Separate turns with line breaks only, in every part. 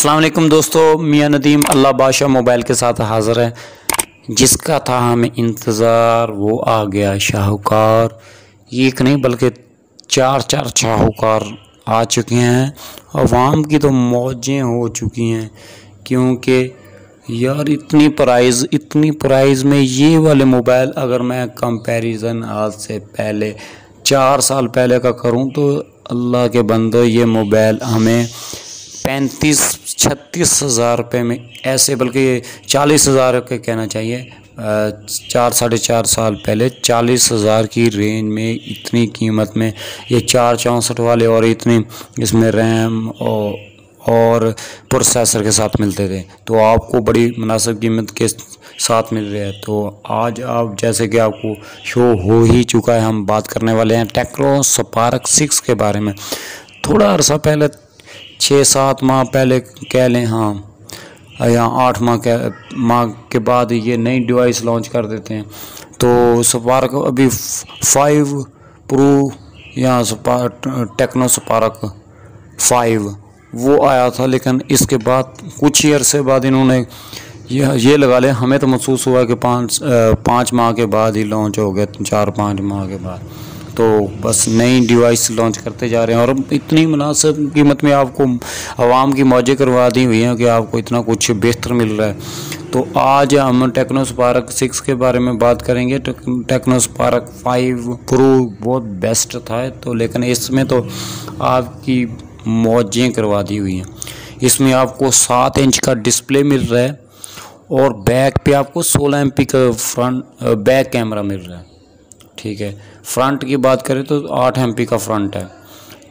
अस्सलाम वालेकुम दोस्तों, मियां नदीम अल्लाह बादशाह मोबाइल के साथ हाज़िर है। जिसका था हमें इंतज़ार वो आ गया शाहूकार। एक नहीं बल्कि चार शाहूकार आ चुके हैं। अवाम की तो मौजें हो चुकी हैं, क्योंकि यार इतनी प्राइस में ये वाले मोबाइल अगर मैं कंपैरिजन आज से पहले 4 साल पहले का करूं तो अल्लाह के बंदो ये मोबाइल हमें 35-36 हज़ार रुपये में ऐसे, बल्कि 40 हज़ार के कहना चाहिए। 4-4.5 साल पहले 40 हज़ार की रेंज में इतनी कीमत में ये 464 वाले और इतनी इसमें रैम और प्रोसेसर के साथ मिलते थे, तो आपको बड़ी मुनासिब कीमत के साथ मिल रहे हैं। तो आज आप जैसे कि आपको शो हो ही चुका है, हम बात करने वाले हैं टेक्नो स्पार्क 6 के बारे में। थोड़ा अर्सा पहले 6-7 माह पहले कह लें, हाँ या 8 माह के बाद ये नई डिवाइस लॉन्च कर देते हैं। तो स्पार्क अभी 5 प्रो या टेक्नो स्पार्क 5 वो आया था, लेकिन इसके बाद कुछ ही अरसे बाद इन्होंने ये लगा लिया। हमें तो महसूस हुआ कि 5 माह के बाद ही लॉन्च हो गया, 4-5 माह के बाद। तो बस नई डिवाइस लॉन्च करते जा रहे हैं और इतनी मुनासिब कीमत में आपको आवाम की मौजें करवा दी हुई हैं कि आपको इतना कुछ बेहतर मिल रहा है। तो आज हम टेक्नो स्पार्क 6 के बारे में बात करेंगे। टेक्नो स्पार्क 5 प्रो बहुत बेस्ट था, तो लेकिन इसमें तो आपकी मौजें करवा दी हुई हैं। इसमें आपको 7 इंच का डिस्प्ले मिल रहा है और बैक पे आपको 16 MP का फ्रंट बैक कैमरा मिल रहा है। ठीक है, फ्रंट की बात करें तो 8 MP का फ्रंट है,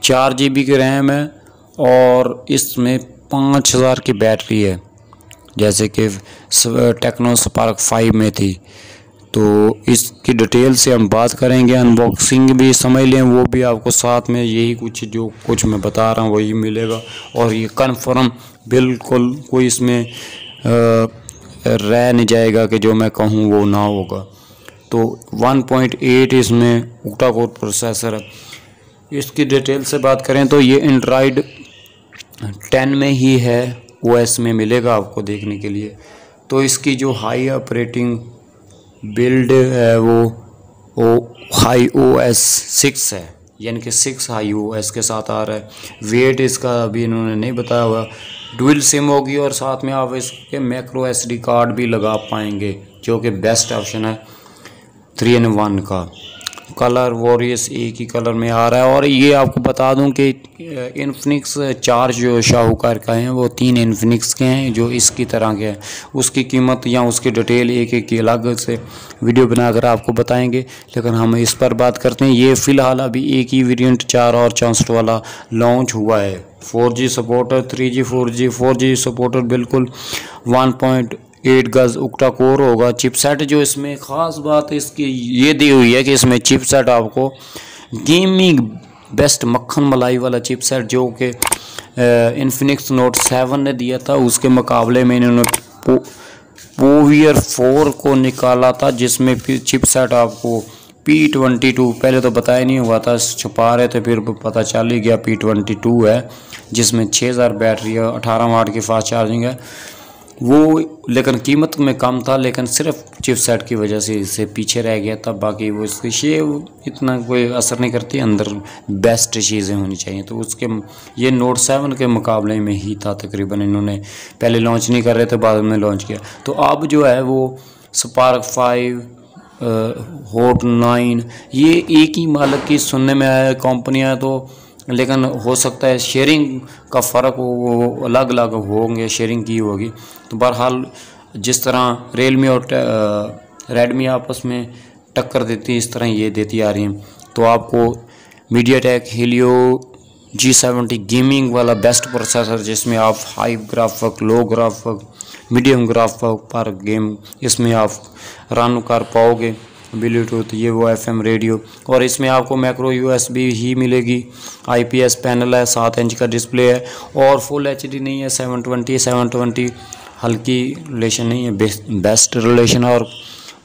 4 GB की रैम है और इसमें 5000 की बैटरी है, जैसे कि टेक्नो स्पार्क 5 में थी। तो इसकी डिटेल से हम बात करेंगे, अनबॉक्सिंग भी समझ लें, वो भी आपको साथ में यही जो कुछ मैं बता रहा हूँ वही मिलेगा। और ये कन्फर्म बिल्कुल कोई इसमें रह नहीं जाएगा कि जो मैं कहूँ वो ना होगा। तो 1.8 इसमें ऑक्टा कोर प्रोसेसर है। इसकी डिटेल से बात करें तो ये एंड्रॉयड 10 में ही है, OS में मिलेगा आपको देखने के लिए। तो इसकी जो हाई ऑपरेटिंग बिल्ड है वो हाई OS 6 है, यानी कि 6 हाई OS के साथ आ रहा है। वेट इसका अभी इन्होंने नहीं बताया हुआ। डुअल सिम होगी और साथ में आप इसके मैक्रो SD कार्ड भी लगा पाएंगे, जो कि बेस्ट ऑप्शन है 3-in-1 का। कलर वॉरियस एक ही कलर में आ रहा है। और ये आपको बता दूं कि इन्फिनिक्स 4 जो शाहूकार का हैं वो 3 इन्फिनिक्स के हैं जो इसकी तरह के हैं। उसकी कीमत या उसकी डिटेल एक की अलग से वीडियो बनाकर आपको बताएंगे, लेकिन हम इस पर बात करते हैं। ये फ़िलहाल अभी एक ही वेरिएंट 4 और 64 वाला लॉन्च हुआ है। 4G supporter, 3G 4G supporter, बिल्कुल 1.8 गज ऑक्टा कोर होगा। चिपसेट जो इसमें ख़ास बात इसकी ये दी हुई है कि इसमें चिपसेट आपको गेमिंग बेस्ट मक्खन मलाई वाला चिपसेट जो कि इन्फिनिक्स नोट 7 ने दिया था, उसके मुकाबले में इन्होंने पोवियर 4 को निकाला था, जिसमें फिर चिपसेट आपको P22 पहले तो बताया नहीं हुआ था, छुपा रहे थे, फिर पता चल ही गया P22 है, जिसमें 6000 बैटरी है, 18 वाट की फास्ट चार्जिंग है वो। लेकिन कीमत में कम था, लेकिन सिर्फ चिपसेट की वजह से इससे पीछे रह गया था। बाकी वो इसकी शेव इतना कोई असर नहीं करती, अंदर बेस्ट चीज़ें होनी चाहिए। तो उसके ये नोट 7 के मुकाबले में ही था तकरीबन। इन्होंने पहले लॉन्च नहीं कर रहे थे, बाद में लॉन्च किया। तो अब जो है वो स्पार्क 5 हॉट 9 ये एक ही मालिक की सुनने में आया कंपनियाँ, तो लेकिन हो सकता है शेयरिंग का फ़र्क वो अलग अलग होंगे, शेयरिंग की होगी। तो बहरहाल जिस तरह रियलमी और रेडमी आपस में टक्कर देती है, इस तरह ये देती आ रही हैं। तो आपको मीडियाटेक हेलियो G70 गेमिंग वाला बेस्ट प्रोसेसर, जिसमें आप हाई ग्राफिक, लो ग्राफिक, मीडियम ग्राफिक पर गेम इसमें आप रन कर पाओगे। ब्लूटूथ ये वो FM रेडियो, और इसमें आपको मैक्रो USB ही मिलेगी। IPS पैनल है, 7 इंच का डिस्प्ले है और फुल HD नहीं है, 720 हल्की रिलेशन नहीं है, बेस्ट रिलेशन। और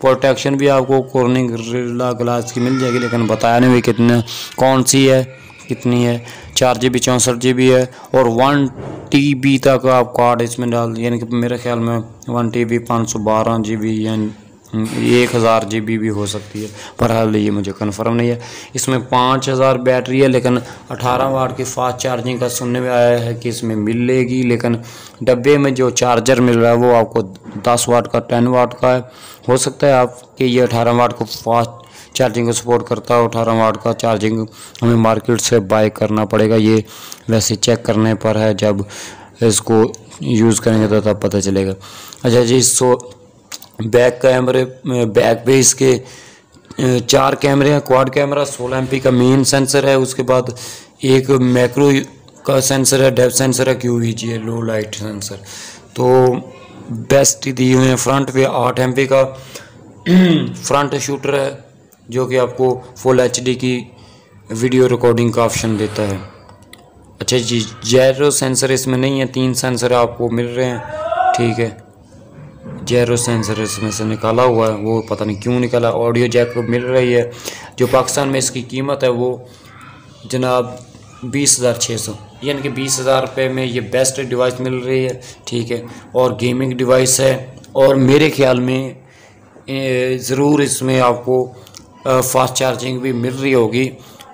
प्रोटेक्शन भी आपको कॉर्निंग ग्लास की मिल जाएगी, लेकिन बताया नहीं कितना कौन सी है कितनी है। 4 GB 64 GB है और 1 TB तक आप कार्ड इसमें डाल, यानी कि मेरे ख्याल में 1 TB 512 GB यानी 1000 GB भी हो सकती है, पर हाल ये मुझे कन्फर्म नहीं है। इसमें 5000 बैटरी है, लेकिन 18 वाट की फास्ट चार्जिंग का सुनने में आया है कि इसमें मिलेगी, लेकिन डब्बे में जो चार्जर मिल रहा है वो आपको 10 वाट का 10 वाट का है। हो सकता है आपके ये 18 वाट को फास्ट चार्जिंग को सपोर्ट करता है। 18 वाट का चार्जिंग हमें मार्केट से बाय करना पड़ेगा, ये वैसे चेक करने पर है, जब इसको यूज़ करेंगे तो तब पता चलेगा। अच्छा जी, सो बैक कैमरे, बैक पे इसके 4 कैमरे हैं, क्वाड कैमरा, 16 MP का मेन सेंसर है, उसके बाद एक मैक्रो का सेंसर है, डेप्थ सेंसर है, QVG है, लो लाइट सेंसर, तो बेस्ट दिए हुए हैं। फ्रंट पे 8 MP का फ्रंट शूटर है, जो कि आपको फुल HD की वीडियो रिकॉर्डिंग का ऑप्शन देता है। अच्छा जी, जैरो सेंसर इसमें नहीं है, 3 सेंसर आपको मिल रहे हैं, ठीक है। जैरो सेंसर इसमें से निकाला हुआ है, वो पता नहीं क्यों निकाला। ऑडियो जैक मिल रही है, जो पाकिस्तान में इसकी कीमत है वो जनाब 20,600, यानी कि 20,000 रुपये में ये बेस्ट डिवाइस मिल रही है, ठीक है। और गेमिंग डिवाइस है, और मेरे ख्याल में ज़रूर इसमें आपको फास्ट चार्जिंग भी मिल रही होगी,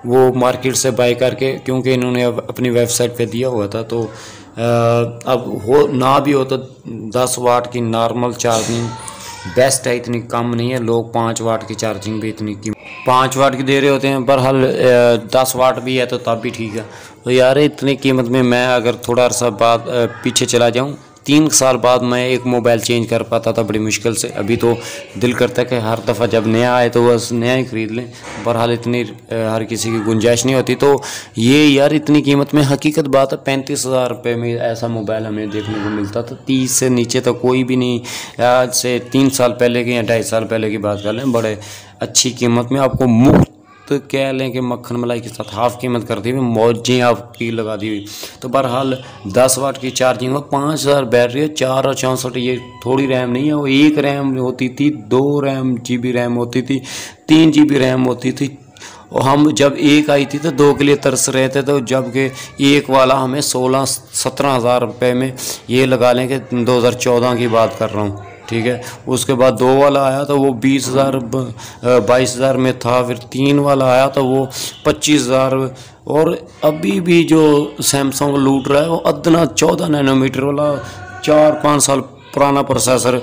वो मार्केट से बाय करके, क्योंकि इन्होंने अब अपनी वेबसाइट पे दिया हुआ था। तो अब हो ना भी हो तो 10 वाट की नॉर्मल चार्जिंग बेस्ट है, इतनी कम नहीं है। लोग 5 वाट की चार्जिंग भी इतनी 5 वाट की दे रहे होते हैं, बहरहाल 10 वाट भी है तो तब भी ठीक है। तो यार इतनी कीमत में मैं अगर थोड़ा सा बाद पीछे चला जाऊँ, 3 साल बाद मैं एक मोबाइल चेंज कर पाता था बड़ी मुश्किल से। अभी तो दिल करता है कि हर दफ़ा जब नया आए तो बस नया ही ख़रीद लें, बहरहाल इतनी हर किसी की गुंजाइश नहीं होती। तो ये यार इतनी कीमत में, हकीकत बात है 35,000 रुपये में ऐसा मोबाइल हमें देखने को मिलता था, 30 से नीचे तो कोई भी नहीं। आज से 3 साल पहले की या 2.5 साल पहले की बात कर लें, बड़े अच्छी कीमत में आपको मुफ्त तो कह लें कि मक्खन मलाई के साथ हाफ कीमत कर दी हुई, मौजें आपकी लगा दी हुई। तो बहरहाल 10 वाट की चार्जिंग हो, 5000 बैटरी है, 4 और 64, ये थोड़ी रैम नहीं है, वो 1 रैम होती थी, 2 GB रैम होती थी, 3 GB रैम होती थी। और हम जब एक आई थी तो 2 के लिए तरस रहे थे, तो जबकि एक वाला हमें 16-17 हज़ार रुपये में, ये लगा लें कि 2014 की बात कर रहा हूँ, ठीक है। उसके बाद 2 वाला आया तो वो 20,000 22,000 में था, फिर 3 वाला आया तो वो 25,000। और अभी भी जो सैमसंग लूट रहा है वो अदना 14 नैनोमीटर वाला 4-5 साल पुराना प्रोसेसर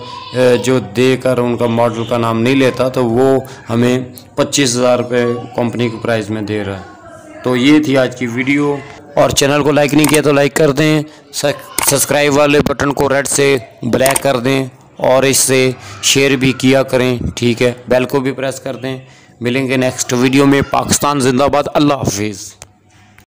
जो देकर उनका मॉडल का नाम नहीं लेता, तो वो हमें 25,000 रुपये कंपनी के प्राइस में दे रहा है। तो ये थी आज की वीडियो, और चैनल को लाइक नहीं किया तो लाइक कर दें, सब्सक्राइब वाले बटन को रेड से ब्लैक कर दें, और इससे शेयर भी किया करें, ठीक है। बेल को भी प्रेस कर दें। मिलेंगे नेक्स्ट वीडियो में। पाकिस्तान जिंदाबाद। अल्लाह हाफिज़।